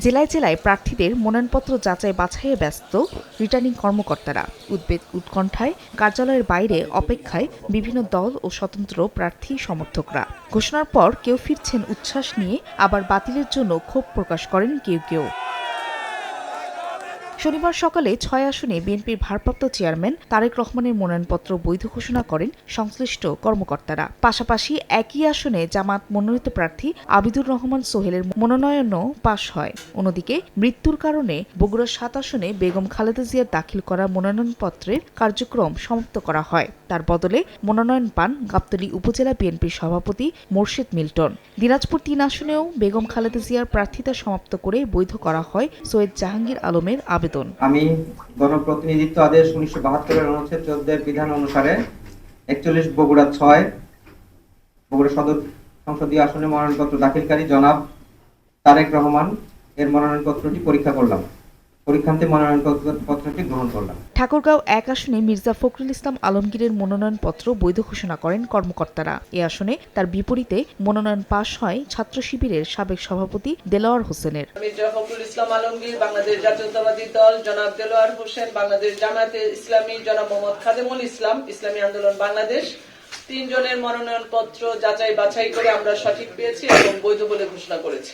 জেলায় জেলায় প্রার্থীদের মনোনয়নপত্র যাচাই বাছাইয়ে ব্যস্ত রিটার্নিং কর্মকর্তারা। উৎকণ্ঠায় কার্যালয়ের বাইরে অপেক্ষায় বিভিন্ন দল ও স্বতন্ত্র প্রার্থী সমর্থকরা। ঘোষণার পর কেউ ফিরছেন উচ্ছ্বাস নিয়ে, আবার বাতিলের জন্য ক্ষোভ প্রকাশ করেন কেউ কেউ। শনিবার সকালে ৬ আসনে বিএনপির ভারপ্রাপ্ত চেয়ারম্যান তারেক রহমানের মনোনয়নপত্র বৈধ ঘোষণা করেন সংশ্লিষ্ট কর্মকর্তারা। পাশাপাশি একই আসনে জামাত মনোনীত প্রার্থী আবিদুর রহমান সোহেলের মনোনয়নও পাশ হয়। অন্যদিকে মৃত্যুর কারণে বগুড়া ৭ আসনে বেগম খালেদা জিয়ার দাখিল করা মনোনয়নপত্রের কার্যক্রম সমাপ্ত করা হয়। তার বদলে মনোনয়ন পান গাবতলী উপজেলা বিএনপির সভাপতি মোর্শেদ মিল্টন। দিনাজপুর ৩ আসনেও বেগম খালেদা জিয়ার প্রার্থিতা সমাপ্ত করে বৈধ করা হয় সৈয়দ জাহাঙ্গীর আলমের আবেদন। আমি গণপ্রতিনিধিত্ব আদেশ ১৯৭২-এর অনুচ্ছেদ ১৪-এর বিধান অনুসারে ৪১ বগুড়া ৬ বগুড়া সদর সংসদীয় আসনে মনোনয়নপত্র দাখিলকারী জনাব তারেক রহমান এর মনোনয়নপত্রটি পরীক্ষা করলাম। পরীক্ষান্তে মনোনয়নপত্রটি গ্রহণ করলাম। ঠাকুরগাঁও ১ আসনে মির্জা ফখরুল ইসলাম আলমগীরের মনোনয়নপত্র বৈধ ঘোষণা করেন কর্মকর্তারা। এ আসনে তার বিপরীতে মনোনয়ন পাশ হয় ছাত্র শিবিরের সাবেক সভাপতি দেলোয়ার হোসেনের। মির্জা ফখরুল ইসলাম আলমগীর, বাংলাদেশ জাতীয়তাবাদী দল জনাব দেলোয়ার হোসেন, বাংলাদেশ জামায়াতে ইসলামী জনাব মোহাম্মদ খাদেমুল ইসলাম, ইসলামী আন্দোলন বাংলাদেশ, ৩ জনের মনোনয়নপত্র যাচাই বাছাই করে আমরা সঠিক পেয়েছি এবং বৈধ বলে ঘোষণা করেছি।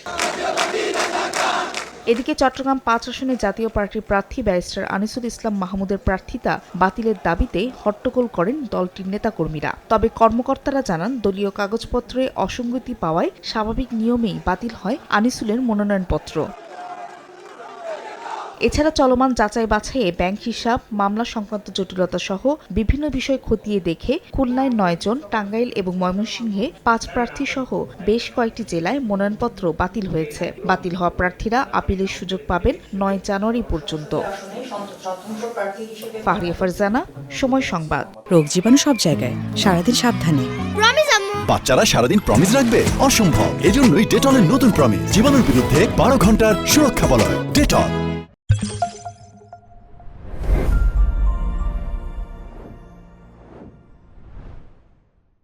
এদিকে চট্টগ্রাম ৫ আসনে জাতীয় পার্টির প্রার্থী ব্যারিস্টার আনিসুল ইসলাম মাহমুদের প্রার্থিতা বাতিলের দাবিতে হট্টগোল করেন দলটির নেতাকর্মীরা। তবে কর্মকর্তারা জানান, দলীয় কাগজপত্রে অসঙ্গতি পাওয়ায় স্বাভাবিক নিয়মেই বাতিল হয় আনিসুলের মনোনয়নপত্র। এছাড়া চলমান যাচাই বাছাইয়ে ব্যাংক হিসাব, মামলা সংক্রান্ত জটিলতা সহ বিভিন্ন বিষয় খতিয়ে দেখে খুলনায় ৯ জন, টাঙ্গাইল এবং ময়মনসিংহে ৫ প্রার্থী সহ বেশ কয়েকটি জেলায় মনোনয়নপত্র বাতিল হয়েছে। বাতিল হওয়া প্রার্থীরা আপিলের সুযোগ পাবেন ৯ জানুয়ারি পর্যন্ত। ফাহরিয়া ফারজানা, সময় সংবাদ। রোগ জীবাণু সব জায়গায়, সারাদিন সাবধানে। বাচ্চারা সারাদিন প্রমিস রাখবে? অসম্ভব। এজন্যই ডেটলের নতুন প্রমিস জীবাণুর বিরুদ্ধে ১২ ঘন্টার সুরক্ষা বলয়। ডেটল।